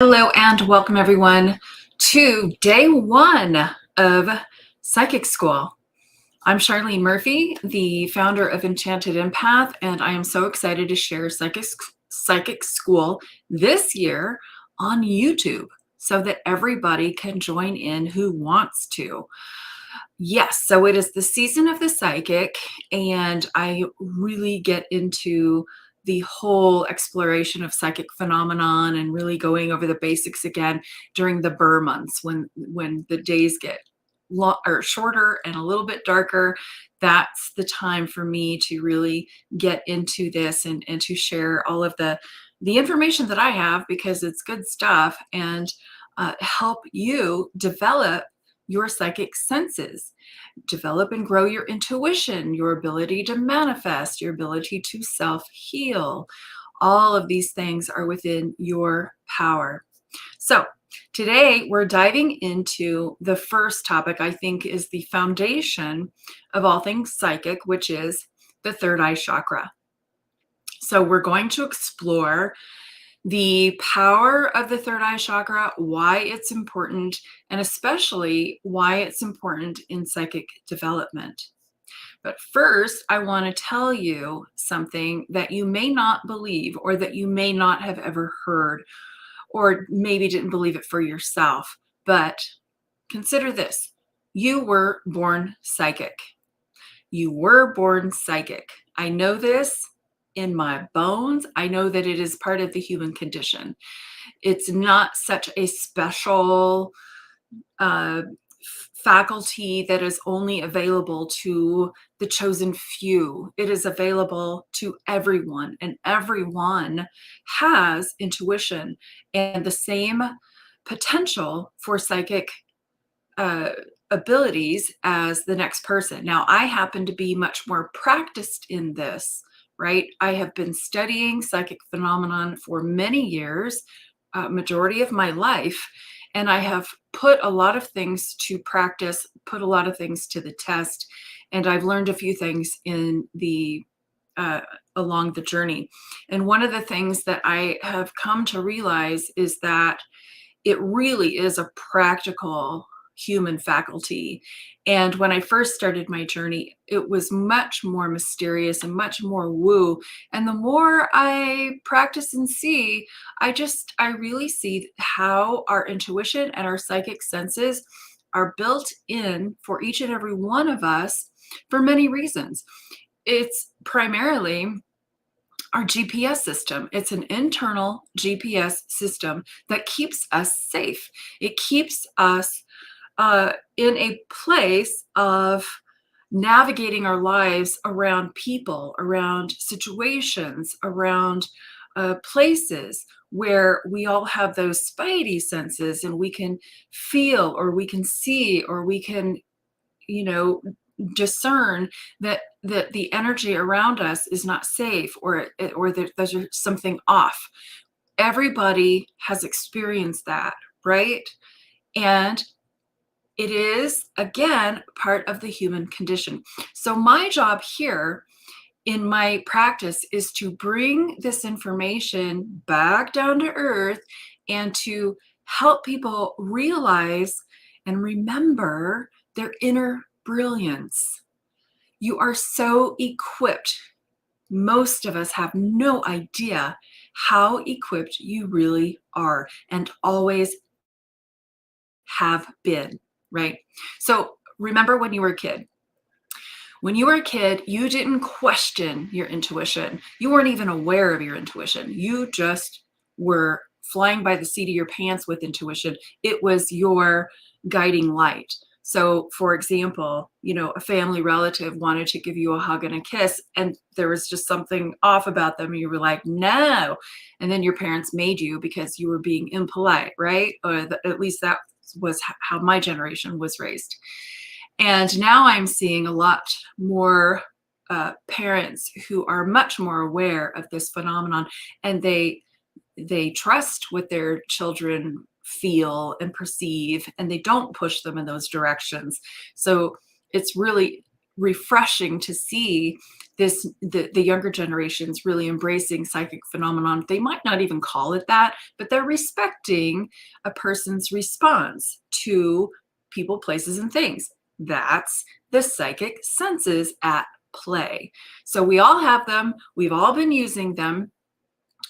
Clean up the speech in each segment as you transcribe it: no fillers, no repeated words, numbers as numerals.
Hello and welcome everyone to day one of Psychic School. I'm Charlene Murphy, the founder of Enchanted Empath, and I am so excited to share Psychic School this year on YouTube so that everybody can join in who wants to. Yes, so it is the season of the psychic, and I really get into the whole exploration of psychic phenomenon and really going over the basics again during the Burr months when the days get shorter and a little bit darker. That's the time for me to really get into this and to share all of the information that I have, because it's good stuff, and help you develop your psychic senses, develop and grow your intuition, your ability to manifest, your ability to self-heal. All of these things are within your power. So today we're diving into the first topic I think is the foundation of all things psychic, which is the third eye chakra. So we're going to explore the power of the third eye chakra, why it's important, and especially why it's important in psychic development. But first, I want to tell you something that you may not believe, or that you may not have ever heard, or maybe didn't believe it for yourself. But consider this: you were born psychic. You were born psychic. I know this in my bones. I know that it is part of the human condition. It's not such a special faculty that is only available to the chosen few. It is available to everyone, and everyone has intuition and the same potential for psychic abilities as the next person. Now, I happen to be much more practiced in this, right? I have been studying psychic phenomenon for many years, majority of my life, and I have put a lot of things to practice, put a lot of things to the test, and I've learned a few things in the along the journey. And one of the things that I have come to realize is that it really is a practical human faculty. And when I first started my journey, it was much more mysterious and much more woo. And the more I practice and see, I really see how our intuition and our psychic senses are built in for each and every one of us for many reasons. It's primarily our GPS system. It's an internal GPS system that keeps us safe. It keeps us in a place of navigating our lives around people, around situations, around places where we all have those spidey senses, and we can feel, or we can see, or we can, discern that the energy around us is not safe, or that there's something off. Everybody has experienced that, right? And it is, again, part of the human condition. So my job here in my practice is to bring this information back down to earth and to help people realize and remember their inner brilliance. You are so equipped. Most of us have no idea how equipped you really are, and always have been, right? So remember when you were a kid. When you were a kid, you didn't question your intuition. You weren't even aware of your intuition. You just were flying by the seat of your pants with intuition. It was your guiding light. So, for example, a family relative wanted to give you a hug and a kiss, and there was just something off about them, and you were like, no. And then your parents made you because you were being impolite, right? Or at least that was how my generation was raised. And now I'm seeing a lot more parents who are much more aware of this phenomenon, and they trust what their children feel and perceive, and they don't push them in those directions. So it's really, refreshing to see the younger generations really embracing psychic phenomenon. They might not even call it that, but they're respecting a person's response to people, places, and things. That's the psychic senses at play. So we all have them. We've all been using them.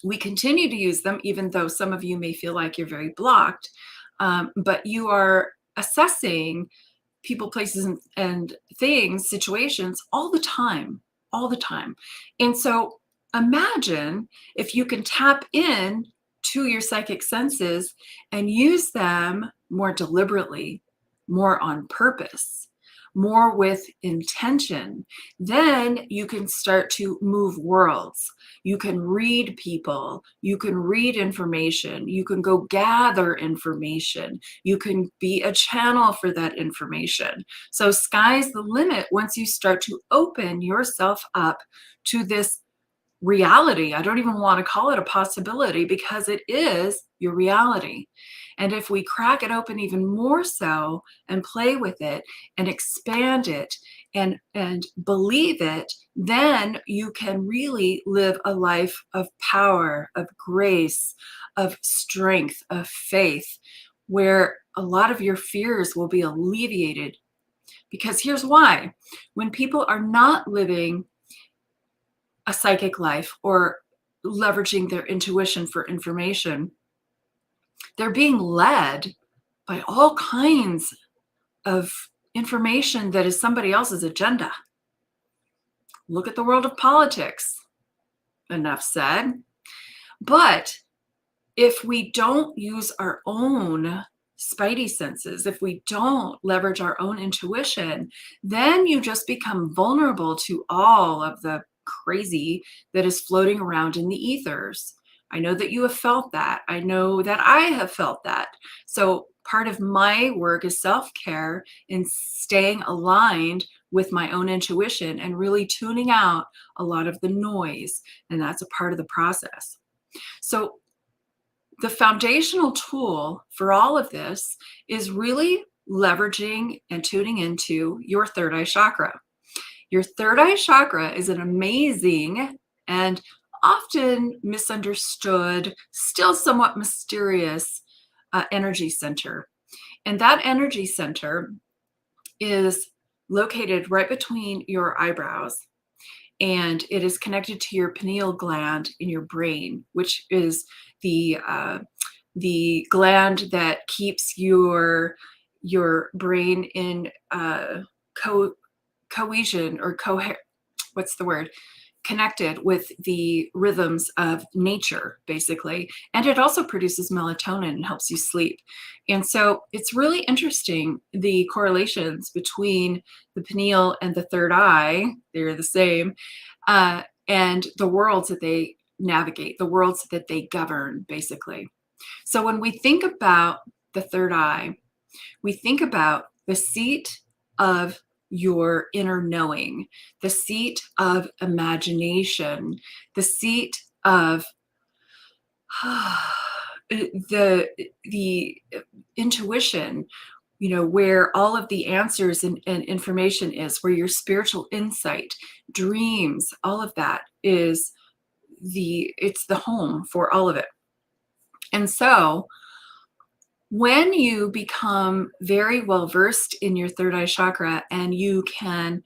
We continue to use them, even though some of you may feel like you're very blocked. But you are assessing people, places, and things, situations all the time, all the time. And so imagine if you can tap in to your psychic senses and use them more deliberately, more on purpose, more with intention. Then you can start to move worlds. You can read people. You can read information. You can go gather information. You can be a channel for that information. So sky's the limit once you start to open yourself up to this reality. I don't even want to call it a possibility because it is your reality. And if we crack it open even more so and play with it and expand it and believe it, then you can really live a life of power, of grace, of strength, of faith, where a lot of your fears will be alleviated. Because here's why. When people are not living a psychic life or leveraging their intuition for information, they're being led by all kinds of information that is somebody else's agenda. Look at the world of politics. Enough said. But if we don't use our own spidey senses, if we don't leverage our own intuition, then you just become vulnerable to all of the crazy that is floating around in the ethers. I know that you have felt that. I know that I have felt that. So part of my work is self-care and staying aligned with my own intuition and really tuning out a lot of the noise. And that's a part of the process. So the foundational tool for all of this is really leveraging and tuning into your third eye chakra. Your third eye chakra is an amazing and often misunderstood, still somewhat mysterious energy center. And that energy center is located right between your eyebrows. And it is connected to your pineal gland in your brain, which is the gland that keeps your brain in cohesion or what's the word? Connected with the rhythms of nature, basically. And it also produces melatonin and helps you sleep. And so it's really interesting, the correlations between the pineal and the third eye, they're the same, and the worlds that they navigate, the worlds that they govern, basically. So when we think about the third eye, we think about the seat of your inner knowing, the seat of imagination, the seat of the intuition, where all of the answers and information is, where your spiritual insight, dreams, all of that is it's the home for all of it. And so when you become very well versed in your third eye chakra and you can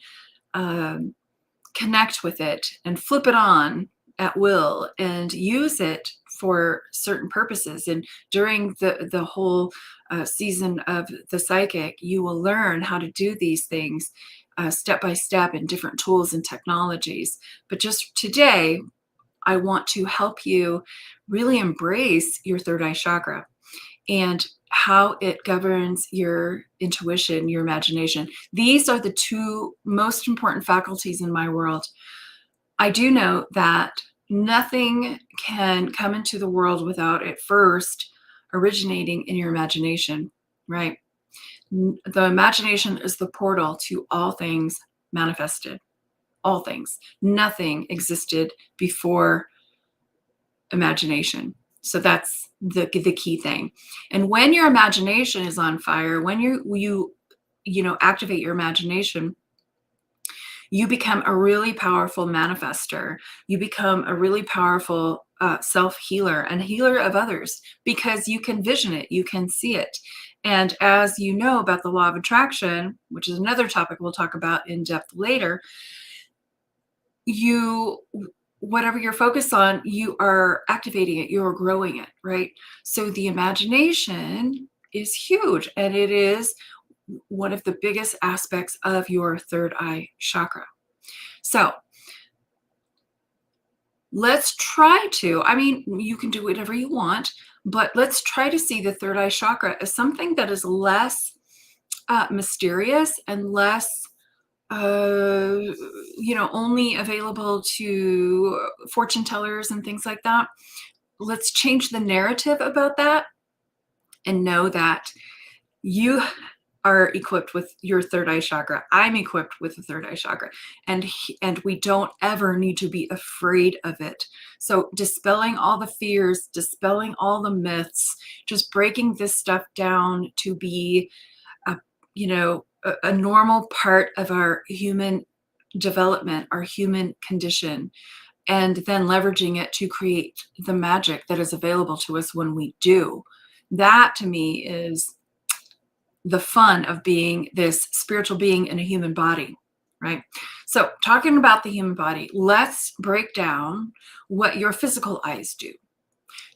connect with it and flip it on at will and use it for certain purposes, and during the whole season of the psychic, you will learn how to do these things step by step in different tools and technologies. But just today, I want to help you really embrace your third eye chakra and how it governs your intuition, your imagination. These are the two most important faculties in my world. I do know that nothing can come into the world without it first originating in your imagination, right? The imagination is the portal to all things manifested, all things. Nothing existed before imagination. So that's the key thing. And when your imagination is on fire, when you activate your imagination, You become a really powerful manifester. You become a really powerful self-healer and healer of others because you can vision it, you can see it. And as you know about the law of attraction, which is another topic we'll talk about in depth later, whatever you're focused on, you are activating it, you're growing it, right? So the imagination is huge, and it is one of the biggest aspects of your third eye chakra. So let's try to, I mean, you can do whatever you want, but let's try to see the third eye chakra as something that is less mysterious and less only available to fortune tellers and things like that. Let's change the narrative about that and know that you are equipped with your third eye chakra. I'm equipped with the third eye chakra, and we don't ever need to be afraid of it. So dispelling all the fears, dispelling all the myths, just breaking this stuff down to be a normal part of our human development, our human condition, and then leveraging it to create the magic that is available to us when we do. That to me is the fun of being this spiritual being in a human body, right? So talking about the human body, let's break down what your physical eyes do.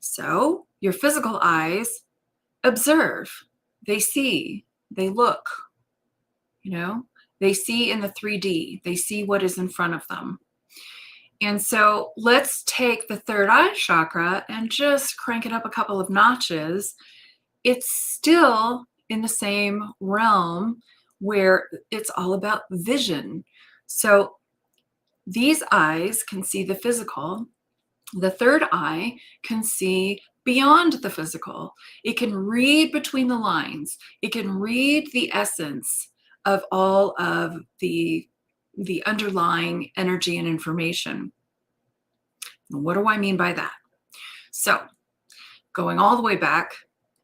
So your physical eyes observe, they see, they look, they see in the 3D, they see what is in front of them. And so let's take the third eye chakra and just crank it up a couple of notches. It's still in the same realm where it's all about vision. So these eyes can see the physical. The third eye can see beyond the physical. It can read between the lines. It can read the essence of all of the underlying energy and information. What do I mean by that? So going all the way back,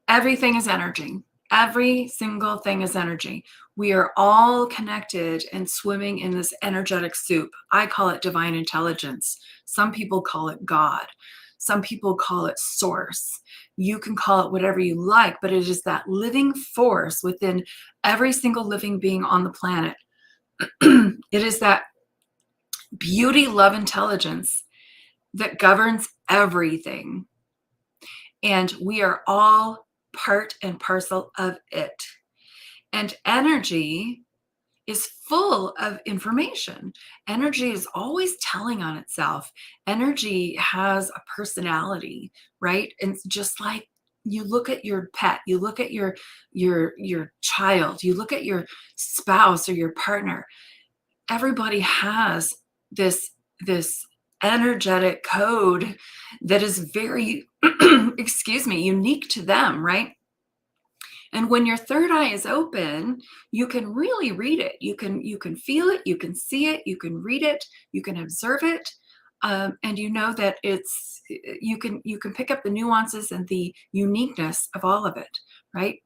everything is energy. Every single thing is energy. We are all connected and swimming in this energetic soup. I call it divine intelligence. Some people call it God. Some people call it source. You can call it whatever you like, but it is that living force within every single living being on the planet. It is that beauty, love, intelligence that governs everything. And we are all part and parcel of it. And energy is full of information. Energy is always telling on itself. Energy has a personality, right? And just like you look at your pet, you look at your child, you look at your spouse or your partner, everybody has this energetic code that is very unique to them, right? And when your third eye is open, you can really read it. You can feel it, you can see it, you can read it, you can observe it, and you know that you can pick up the nuances and the uniqueness of all of it, right?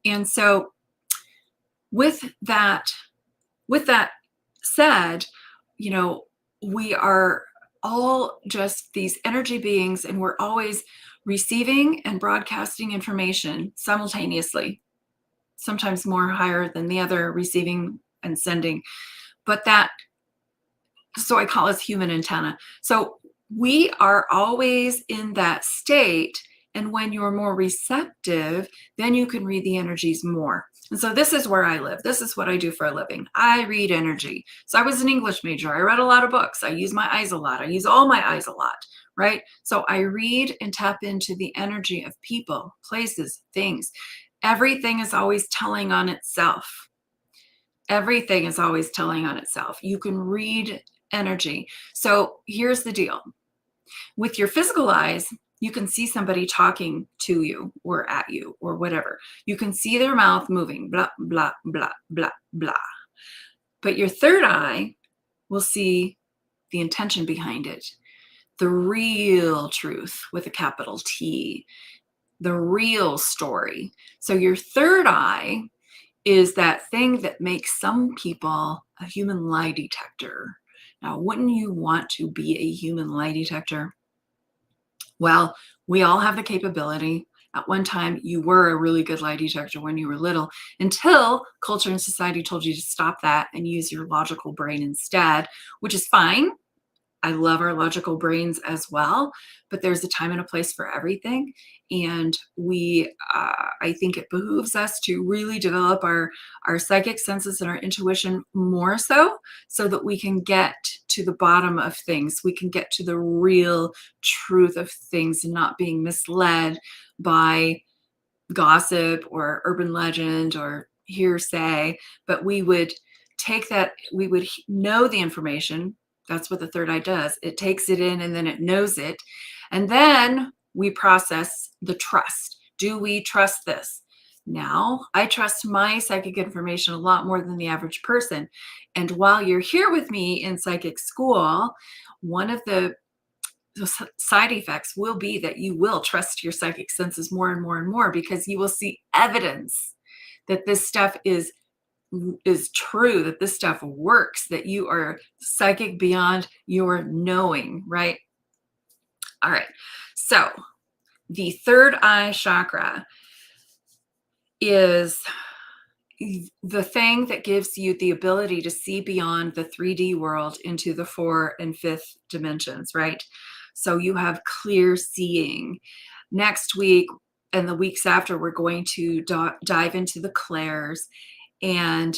And so with that said, we are all just these energy beings, and we're always receiving and broadcasting information simultaneously, sometimes more higher than the other, receiving and sending. So I call us human antenna. So we are always in that state. And when you're more receptive, then you can read the energies more. And so this is where I live. This is what I do for a living. I read energy. So I was an English major. I read a lot of books. I use my eyes a lot. I use all my eyes a lot, right? So I read and tap into the energy of people, places, things. Everything is always telling on itself. Everything is always telling on itself. You can read energy. So here's the deal. With your physical eyes, you can see somebody talking to you or at you or whatever. You can see their mouth moving, blah, blah, blah, blah, blah. But your third eye will see the intention behind it, the real truth with a capital T, the real story. So your third eye is that thing that makes some people a human lie detector. Now, wouldn't you want to be a human lie detector? Well, we all have the capability. At one time, you were a really good lie detector when you were little, until culture and society told you to stop that and use your logical brain instead, which is fine. I love our logical brains as well, but there's a time and a place for everything. And I think it behooves us to really develop our psychic senses and our intuition more so that we can get to the bottom of things. We can get to the real truth of things and not being misled by gossip or urban legend or hearsay, but we would take that, we would know the information. That's what the third eye does. It takes it in and then it knows it. And then we process the trust. Do we trust this? Now, I trust my psychic information a lot more than the average person. And while you're here with me in psychic school, one of the side effects will be that you will trust your psychic senses more and more and more, because you will see evidence that this stuff is true, that this stuff works, that you are psychic beyond your knowing, right? All right. So the third eye chakra is the thing that gives you the ability to see beyond the 3D world into the 4th and 5th dimensions, right? So you have clear seeing. Next week and the weeks after, we're going to dive into the clairs, and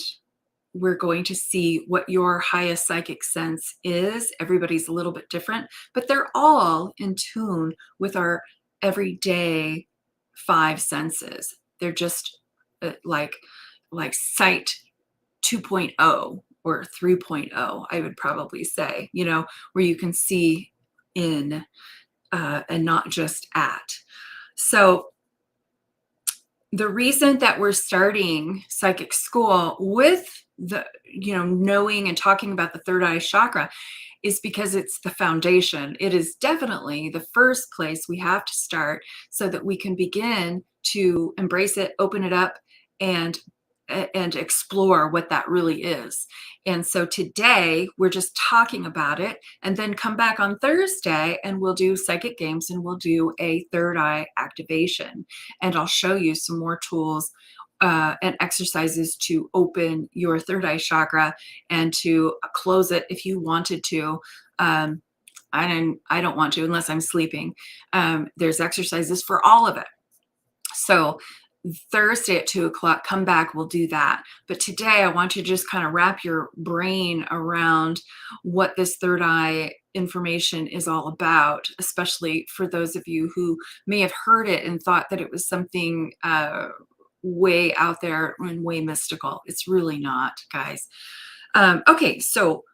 we're going to see what your highest psychic sense is. Everybody's a little bit different, but they're all in tune with our everyday 5 senses. They're just like sight 2.0 or 3.0, I would probably say, where you can see in and not just at. So the reason that we're starting psychic school with the, knowing and talking about the third eye chakra is because it's the foundation. It is definitely the first place we have to start so that we can begin to embrace it, open it up, and explore what that really is. And so today we're just talking about it, and then come back on Thursday and we'll do psychic games and we'll do a third eye activation. And I'll show you some more tools and exercises to open your third eye chakra and to close it if you wanted to. I don't want to unless I'm sleeping. There's exercises for all of it. So Thursday at 2:00, come back, we'll do that. But today I want you to just kind of wrap your brain around what this third eye information is all about, especially for those of you who may have heard it and thought that it was something way out there and way mystical. It's really not, guys. Okay, so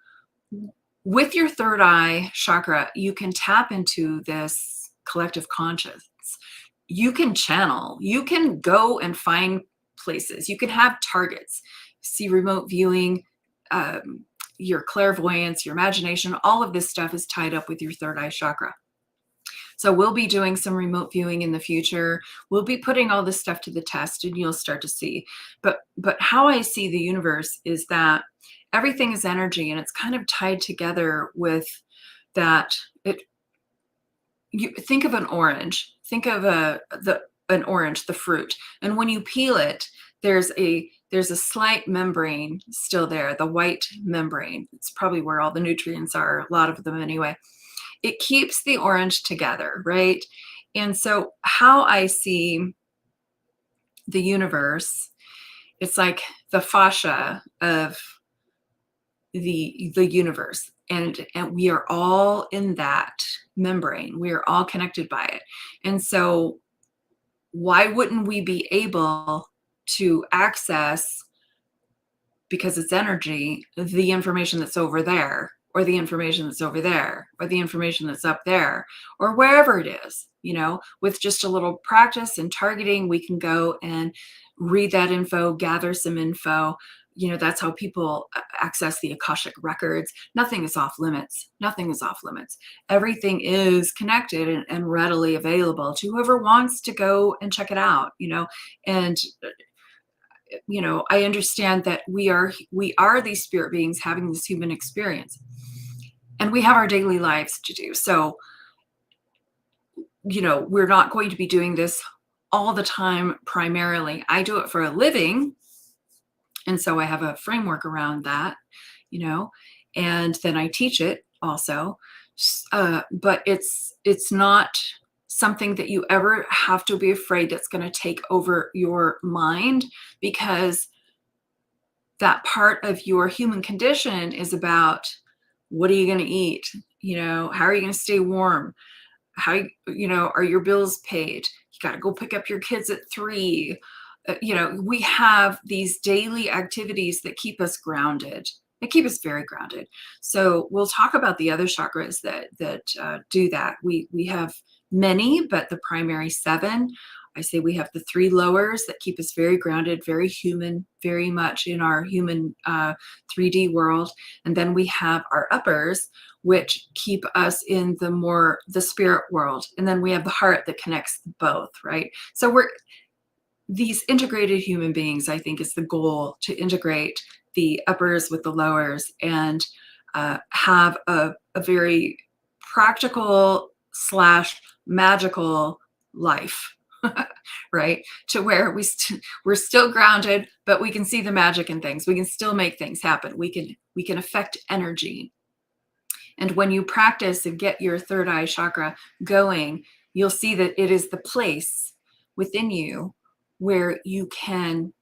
with your third eye chakra, you can tap into this collective conscious. You can channel, you can go and find places, you can have targets, see remote viewing, your clairvoyance, your imagination, all of this stuff is tied up with your third eye chakra. So we'll be doing some remote viewing in the future. We'll be putting all this stuff to the test and you'll start to see. But how I see the universe is that everything is energy, and it's kind of tied together with that. You think of an orange. Think of an orange, the fruit, and when you peel it, there's a slight membrane still there, the white membrane. It's probably where all the nutrients are, a lot of them anyway. It keeps the orange together, right? And so how I see the universe, it's like the fascia of the universe, and we are all in that membrane. We are all connected by it. And so why wouldn't we be able to access, because it's energy, the information that's over there, or the information that's over there, or the information that's up there, or wherever it is, with just a little practice and targeting, we can go and read that info, gather some info. That's how people access the Akashic records. Nothing is off limits. Nothing is off limits. Everything is connected and readily available to whoever wants to go and check it out, and I understand that we are these spirit beings having this human experience, and we have our daily lives to do. So, we're not going to be doing this all the time. Primarily, I do it for a living, and so I have a framework around that, and then I teach it also. But it's not something that you ever have to be afraid that's going to take over your mind, because that part of your human condition is about, what are you going to eat? How are you going to stay warm? How, are your bills paid? You got to go pick up your kids at 3. We have these daily activities that keep us grounded. They keep us very grounded. So we'll talk about the other chakras that do that. We have many, but the primary 7. I say we have the 3 lowers that keep us very grounded, very human, very much in our human 3D world. And then we have our uppers, which keep us in the spirit world. And then we have the heart that connects both, right? So these integrated human beings, I think, is the goal, to integrate the uppers with the lowers and have a very practical / magical life. Right? To where we're still grounded, but we can see the magic in things. We can still make things happen. We can affect energy. And when you practice and get your third eye chakra going, you'll see that it is the place within you where you can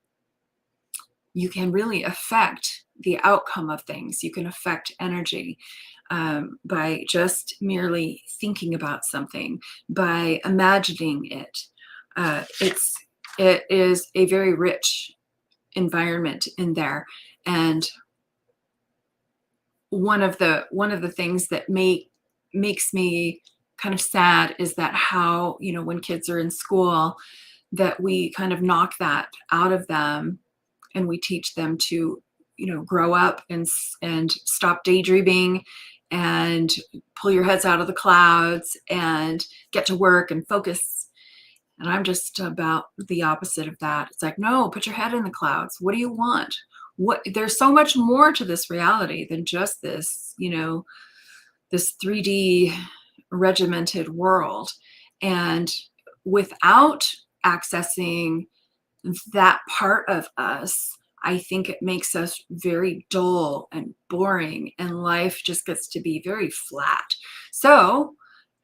really affect the outcome of things. You can affect energy by just merely thinking about something, by imagining it. It is a very rich environment in there. And one of the things that makes me kind of sad is that how, when kids are in school, that we kind of knock that out of them, and we teach them to, grow up and stop daydreaming and pull your heads out of the clouds and get to work and focus. And I'm just about the opposite of that. It's like, no, put your head in the clouds. What do you want? There's so much more to this reality than just this, this 3D regimented world. And without accessing that part of us, I think it makes us very dull and boring, and life just gets to be very flat. So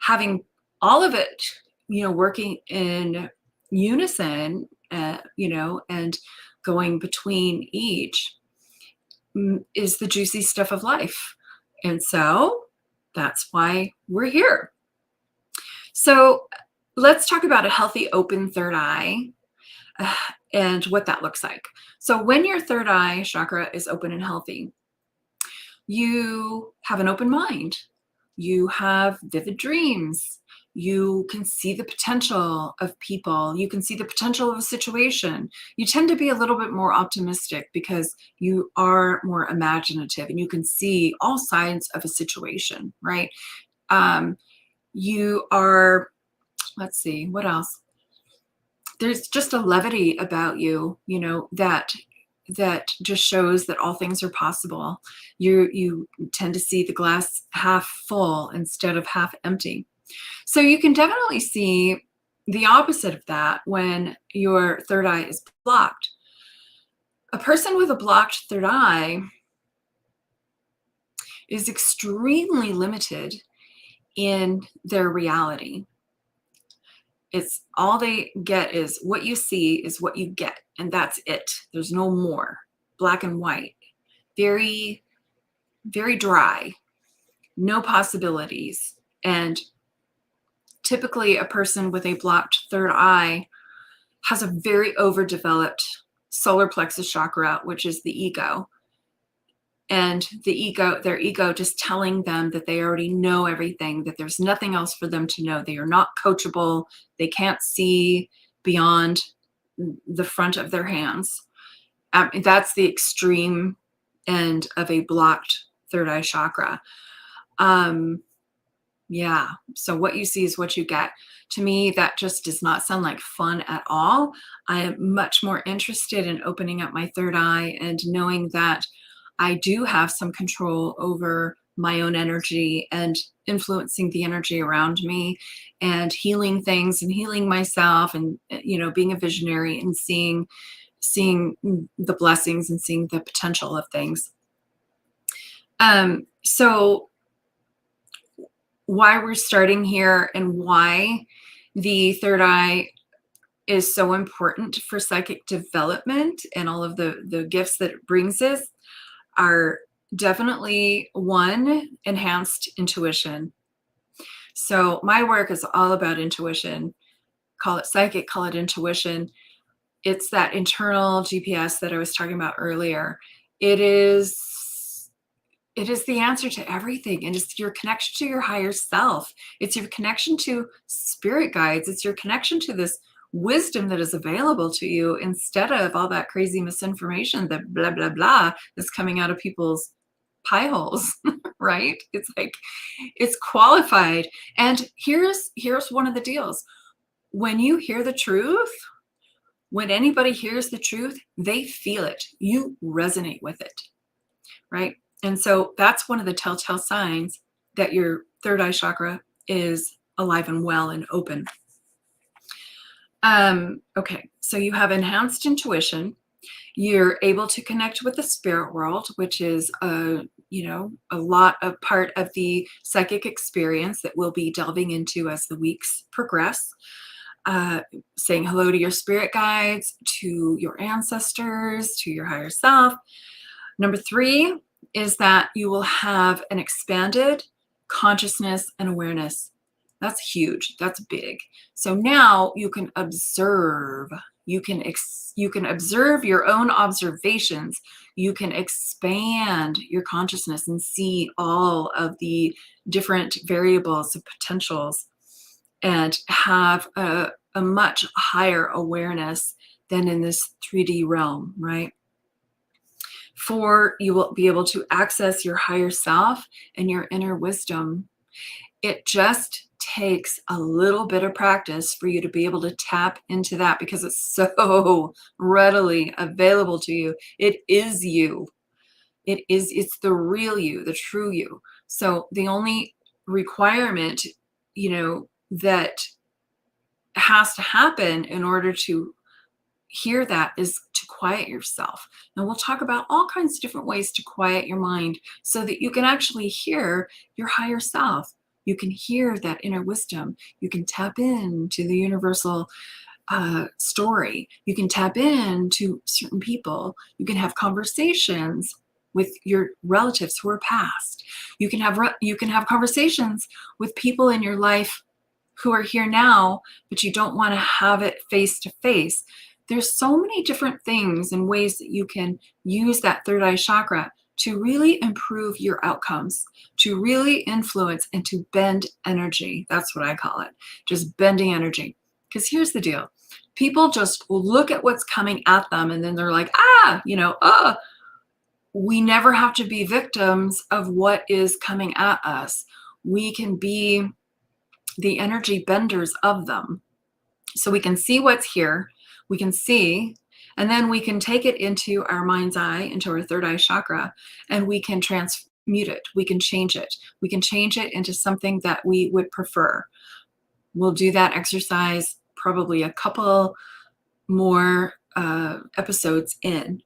having all of it, working in unison, and going between each is the juicy stuff of life. And so that's why we're here. So let's talk about a healthy, open third eye and what that looks like. So when your third eye chakra is open and healthy, you have an open mind. You have vivid dreams. You can see the potential of people. You can see the potential of a situation. You tend to be a little bit more optimistic because you are more imaginative, and you can see all sides of a situation, right? You are, let's see, what else? There's just a levity about you, that just shows that all things are possible. You tend to see the glass half full instead of half empty. So you can definitely see the opposite of that when your third eye is blocked. A person with a blocked third eye is extremely limited in their reality. It's all they get is what you see is what you get, and that's it. There's no more. Black and white. Very, very dry. No possibilities. And typically a person with a blocked third eye has a very overdeveloped solar plexus chakra, which is the ego. And their ego just telling them that they already know everything, that there's nothing else for them to know. They are not coachable. They can't see beyond the front of their hands. That's the extreme end of a blocked third eye chakra. Yeah. So what you see is what you get. To me, that just does not sound like fun at all. I am much more interested in opening up my third eye and knowing that I do have some control over my own energy and influencing the energy around me and healing things and healing myself and, being a visionary and seeing the blessings and seeing the potential of things. So why we're starting here and why the third eye is so important for psychic development and all of the gifts that it brings us are definitely one, enhanced intuition. So my work is all about intuition. Call it psychic, call it intuition. It's that internal GPS that I was talking about earlier. It is the answer to everything. And it's your connection to your higher self. It's your connection to spirit guides. It's your connection to this wisdom that is available to you instead of all that crazy misinformation that blah, blah, blah that's coming out of people's pie holes, right? It's like, it's qualified. And here's one of the deals. When you hear the truth, when anybody hears the truth, they feel it. You resonate with it, right? And so that's one of the telltale signs that your third eye chakra is alive and well and open. Okay, so you have enhanced intuition. You're able to connect with the spirit world, which is a lot of part of the psychic experience that we'll be delving into as the weeks progress. Saying hello to your spirit guides, to your ancestors, to your higher self. Number 3 is that you will have an expanded consciousness and awareness. That's huge. That's big. So now you can observe. You can observe your own observations. You can expand your consciousness and see all of the different variables and potentials and have a much higher awareness than in this 3D realm, right? 4, you will be able to access your higher self and your inner wisdom. It just takes a little bit of practice for you to be able to tap into that because it's so readily available to you. It is you. It's the real you, the true you. So the only requirement, that has to happen in order to hear that is to quiet yourself. And we'll talk about all kinds of different ways to quiet your mind so that you can actually hear your higher self. You can hear that inner wisdom. You can tap into the universal story. You can tap into certain people. You can have conversations with your relatives who are past. You can have conversations with people in your life who are here now, but you don't want to have it face to face. There's so many different things and ways that you can use that third eye chakra to really improve your outcomes, to really influence and to bend energy. That's what I call it, just bending energy. Because here's the deal. People just look at what's coming at them and then they're like, we never have to be victims of what is coming at us. We can be the energy benders of them. So we can see what's here, we can see, and then we can take it into our mind's eye, into our third eye chakra, and we can transmute it. We can change it. We can change it into something that we would prefer. We'll do that exercise probably a couple more episodes in.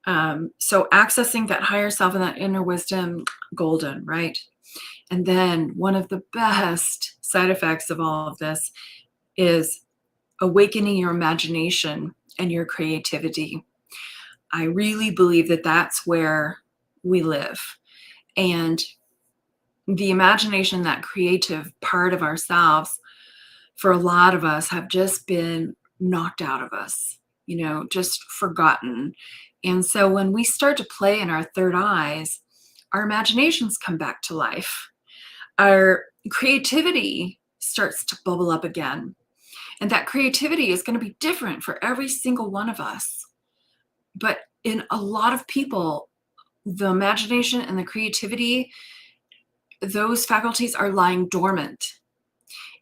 So accessing that higher self and that inner wisdom, golden, right? And then one of the best side effects of all of this is awakening your imagination and your creativity. I really believe that that's where we live. And the imagination, that creative part of ourselves, for a lot of us, have just been knocked out of us, just forgotten. And so when we start to play in our third eyes, our imaginations come back to life. Our creativity starts to bubble up again. And that creativity is going to be different for every single one of us. But in a lot of people, the imagination and the creativity those faculties are lying dormant.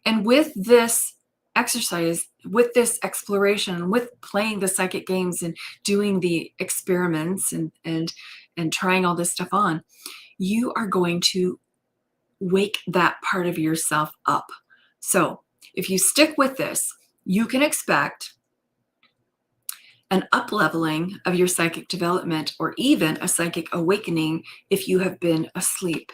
And with this exercise, with this exploration, with playing the psychic games and doing the experiments and trying all this stuff on, you are going to wake that part of yourself up. So if you stick with this, you can expect an up-leveling of your psychic development, or even a psychic awakening if you have been asleep.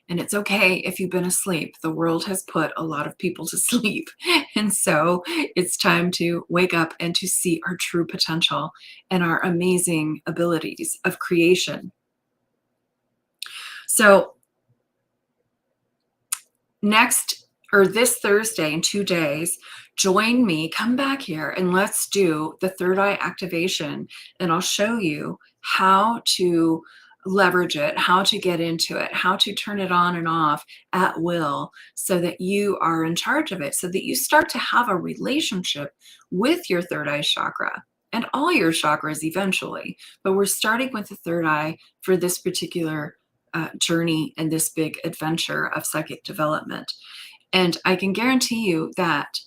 And it's okay if you've been asleep. The world has put a lot of people to sleep. And so it's time to wake up and to see our true potential and our amazing abilities of creation. So this Thursday in 2 days, join me, come back here, and let's do the third eye activation. And I'll show you how to leverage it, how to get into it, how to turn it on and off at will, so that you are in charge of it, so that you start to have a relationship with your third eye chakra and all your chakras eventually. But we're starting with the third eye for this particular journey and this big adventure of psychic development. And I can guarantee you that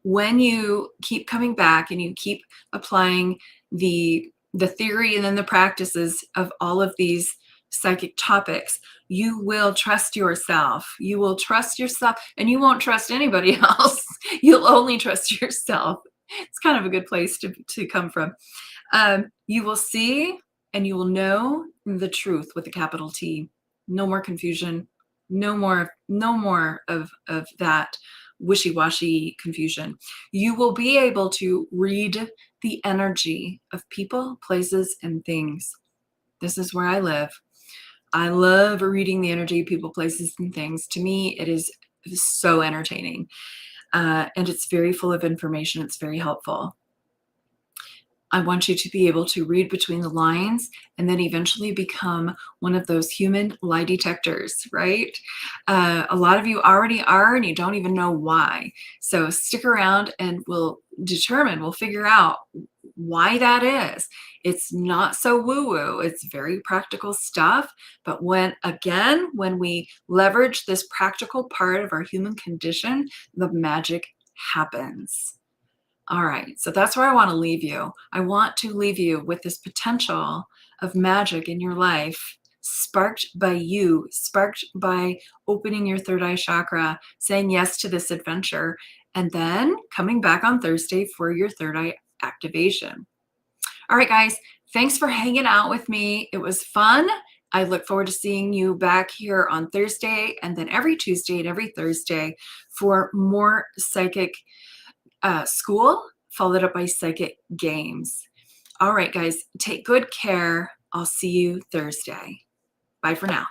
when you keep coming back and you keep applying the theory and then the practices of all of these psychic topics, you will trust yourself. You will trust yourself, and you won't trust anybody else. You'll only trust yourself. It's kind of a good place to come from. You will see and you will know the truth with a capital T. No more confusion. No more of that wishy-washy confusion. You will be able to read the energy of people, places, and things. This is where I live. I love reading the energy of people, places, and things. To me, it is so entertaining. And it's very full of information. It's very helpful. I want you to be able to read between the lines and then eventually become one of those human lie detectors, right? A lot of you already are, and you don't even know why. So stick around and we'll figure out why that is. It's not so woo-woo. It's very practical stuff. But when we leverage this practical part of our human condition, the magic happens. All right, so that's where I want to leave you. I want to leave you with this potential of magic in your life, sparked by you, sparked by opening your third eye chakra, saying yes to this adventure, and then coming back on Thursday for your third eye activation. All right, guys, thanks for hanging out with me. It was fun. I look forward to seeing you back here on Thursday, and then every Tuesday and every Thursday for more psychic school, followed up by psychic games. All right, guys, take good care. I'll see you Thursday. Bye for now.